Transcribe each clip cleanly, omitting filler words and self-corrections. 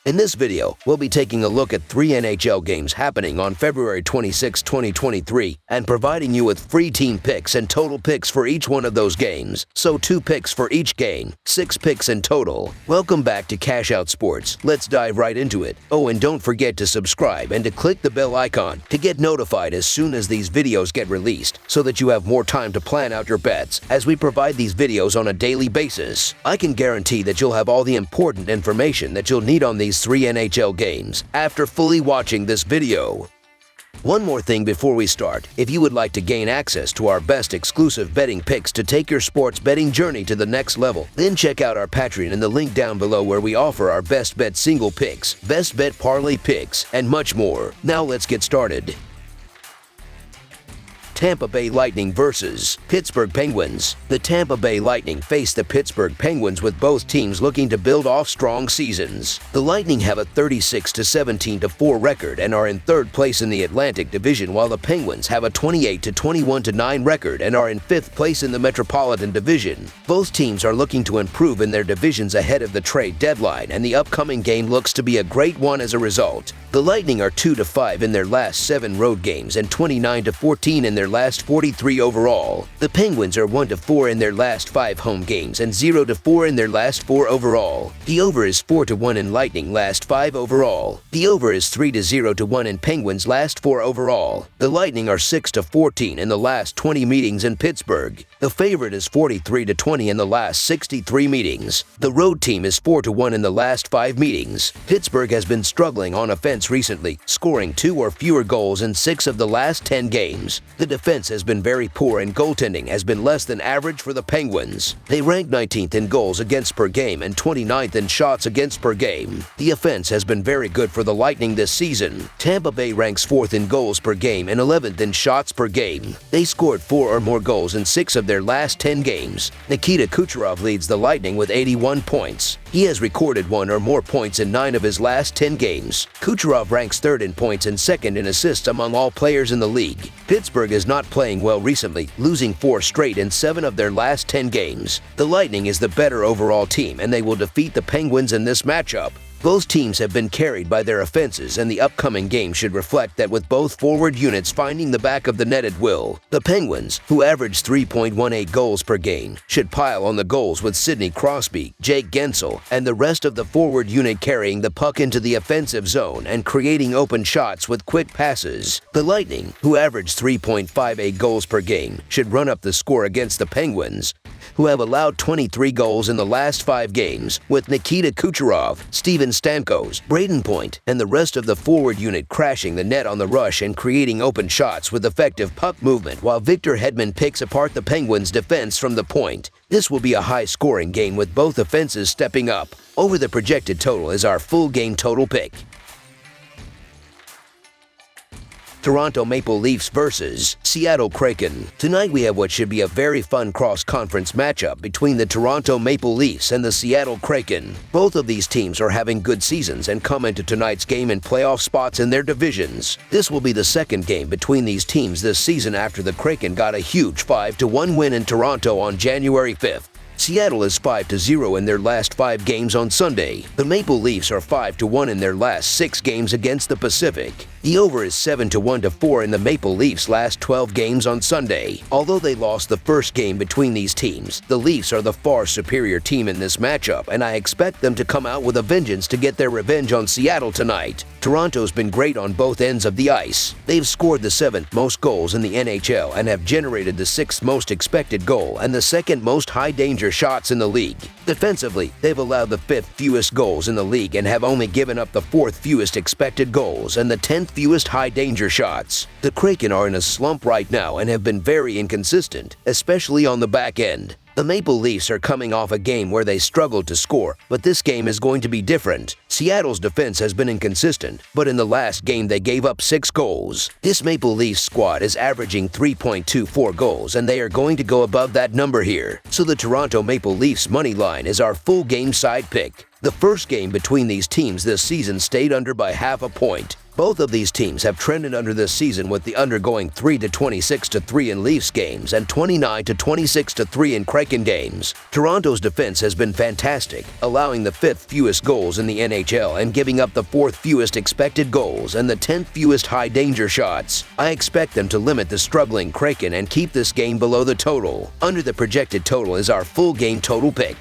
In this video, we'll be taking a look at 3 NHL games happening on February 26, 2023, and providing you with free team picks and total picks for each one of those games. So 2 picks for each game, 6 picks in total. Welcome back to Cash Out Sports. Let's dive right into it. Oh, and don't forget to subscribe and to click the bell icon to get notified as soon as these videos get released, so that you have more time to plan out your bets as we provide these videos on a daily basis. I can guarantee that you'll have all the important information that you'll need on these 3 NHL games after fully watching this video. One more thing before we start. If you would like to gain access to our best exclusive betting picks to take your sports betting journey to the next level, then check out our Patreon in the link down below, where we offer our best bet single picks, best bet parlay picks, and much more. Now let's get started. Tampa Bay Lightning versus Pittsburgh Penguins. The Tampa Bay Lightning face the Pittsburgh Penguins, with both teams looking to build off strong seasons. The Lightning have a 36-17-4 record and are in 3rd place in the Atlantic Division, while the Penguins have a 28-21-9 record and are in 5th place in the Metropolitan Division. Both teams are looking to improve in their divisions ahead of the trade deadline, and the upcoming game looks to be a great one as a result. The Lightning are 2-5 in their last 7 road games and 29-14 in their last 43 overall. The Penguins are 1-4 in their last 5 home games and 0-4 in their last 4 overall. The over is 4-1 in Lightning last 5 overall. The over is 3-0-1 in Penguins last 4 overall. The Lightning are 6-14 in the last 20 meetings in Pittsburgh. The favorite is 43-20 in the last 63 meetings. The road team is 4-1 in the last 5 meetings. Pittsburgh has been struggling on offense recently, scoring 2 or fewer goals in 6 of the last 10 games. The defense has been very poor, and goaltending has been less than average for the Penguins. They rank 19th in goals against per game and 29th in shots against per game. The offense has been very good for the Lightning this season. Tampa Bay ranks 4th in goals per game and 11th in shots per game. They scored 4 or more goals in 6 of their last 10 games. Nikita Kucherov leads the Lightning with 81 points. He has recorded 1 or more points in 9 of his last 10 games. Kucherov ranks 3rd in points and 2nd in assists among all players in the league. Pittsburgh is not playing well recently, losing 4 straight in 7 of their last 10 games. The Lightning is the better overall team, and they will defeat the Penguins in this matchup. Both teams have been carried by their offenses, and the upcoming game should reflect that, with both forward units finding the back of the net at will. The Penguins, who average 3.18 goals per game, should pile on the goals, with Sidney Crosby, Jake Gensel, and the rest of the forward unit carrying the puck into the offensive zone and creating open shots with quick passes. The Lightning, who average 3.58 goals per game, should run up the score against the Penguins, who have allowed 23 goals in the last 5 games, with Nikita Kucherov, Steven Stamkos, Braden Point, and the rest of the forward unit crashing the net on the rush and creating open shots with effective puck movement, while Victor Hedman picks apart the Penguins' defense from the point. This will be a high-scoring game, with both offenses stepping up. Over the projected total is our full game total pick. Toronto Maple Leafs versus Seattle Kraken. Tonight we have what should be a very fun cross-conference matchup between the Toronto Maple Leafs and the Seattle Kraken. Both of these teams are having good seasons and come into tonight's game in playoff spots in their divisions. This will be the second game between these teams this season after the Kraken got a huge 5-1 win in Toronto on January 5th. Seattle is 5-0 in their last 5 games on Sunday. The Maple Leafs are 5-1 in their last 6 games against the Pacific. The over is 7-4 in the Maple Leafs' last 12 games on Sunday. Although they lost the first game between these teams, the Leafs are the far superior team in this matchup, and I expect them to come out with a vengeance to get their revenge on Seattle tonight. Toronto's been great on both ends of the ice. They've scored the 7th most goals in the NHL and have generated the 6th most expected goal and the 2nd most high-danger shots in the league. Defensively, they've allowed the 5th fewest goals in the league and have only given up the 4th fewest expected goals and the 10th fewest high-danger shots. The Kraken are in a slump right now and have been very inconsistent, especially on the back end. The Maple Leafs are coming off a game where they struggled to score, but this game is going to be different. Seattle's defense has been inconsistent, but in the last game they gave up 6 goals. This Maple Leafs squad is averaging 3.24 goals, and they are going to go above that number here. So the Toronto Maple Leafs money line is our full game side pick. The first game between these teams this season stayed under by half a point. Both of these teams have trended under this season, with the under going 3-26-3 in Leafs games and 29-26-3 in Kraken games. Toronto's defense has been fantastic, allowing the 5th fewest goals in the NHL and giving up the 4th fewest expected goals and the 10th fewest high-danger shots. I expect them to limit the struggling Kraken and keep this game below the total. Under the projected total is our full game total pick.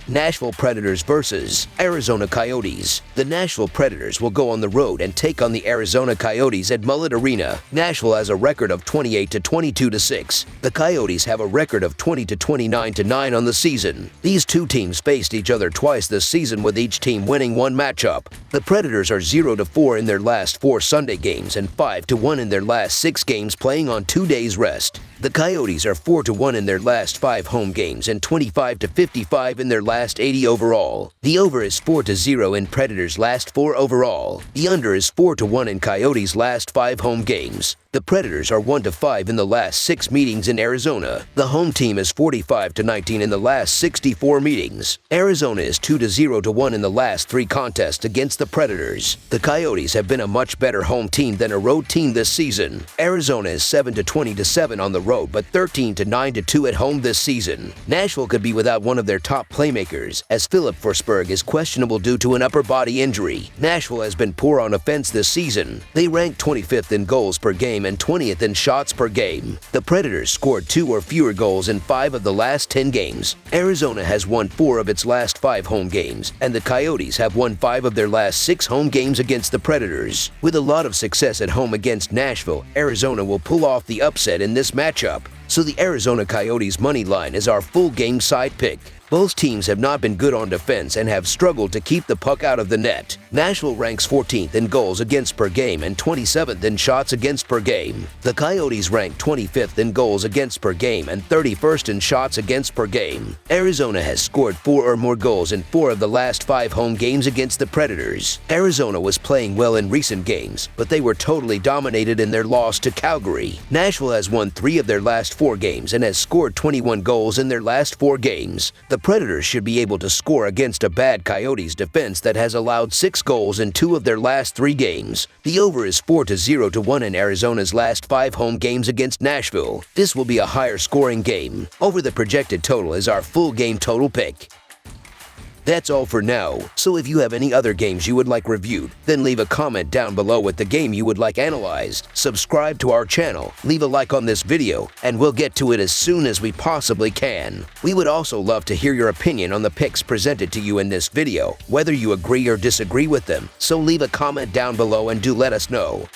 Nashville Predators versus Arizona Coyotes. The Nashville Predators will go on the road and take on the Arizona Coyotes at Mullet Arena. Nashville has a record of 28-22-6. The Coyotes have a record of 20-29-9 on the season. These two teams faced each other twice this season, with each team winning one matchup. The Predators are 0-4 in their last 4 Sunday games and 5-1 in their last 6 games, playing on 2 days rest. The Coyotes are 4-1 in their last 5 home games and 25-55 in their last 80 overall. The over is 4-0 in Predators' last 4 overall. The under is 4-1 in Coyotes' last 5 home games. The Predators are 1-5 in the last 6 meetings in Arizona. The home team is 45-19 in the last 64 meetings. Arizona is 2-0-1 in the last 3 contests against the Predators. The Coyotes have been a much better home team than a road team this season. Arizona is 7-20-7 on the road, but 13-9-2 at home this season. Nashville could be without one of their top playmakers, as Philip Forsberg is questionable due to an upper body injury. Nashville has been poor on offense this season. They rank 25th in goals per game and 20th in shots per game. The Predators scored 2 or fewer goals in 5 of the last 10 games. Arizona has won 4 of its last 5 home games, and the Coyotes have won 5 of their last 6 home games against the Predators. With a lot of success at home against Nashville, Arizona will pull off the upset in this matchup. So the Arizona Coyotes money line is our full game side pick. Both teams have not been good on defense and have struggled to keep the puck out of the net. Nashville ranks 14th in goals against per game and 27th in shots against per game. The Coyotes rank 25th in goals against per game and 31st in shots against per game. Arizona has scored 4 or more goals in 4 of the last 5 home games against the Predators. Arizona was playing well in recent games, but they were totally dominated in their loss to Calgary. Nashville has won 3 of their last 4 games and has scored 21 goals in their last 4 games. The Predators should be able to score against a bad Coyotes defense that has allowed 6 goals in 2 of their last 3 games. The over is 4-0-1 in Arizona's last 5 home games against Nashville. This will be a higher scoring game. Over the projected total is our full game total pick. That's all for now, so if you have any other games you would like reviewed, then leave a comment down below with the game you would like analyzed. Subscribe to our channel, leave a like on this video, and we'll get to it as soon as we possibly can. We would also love to hear your opinion on the picks presented to you in this video, whether you agree or disagree with them, so leave a comment down below and do let us know.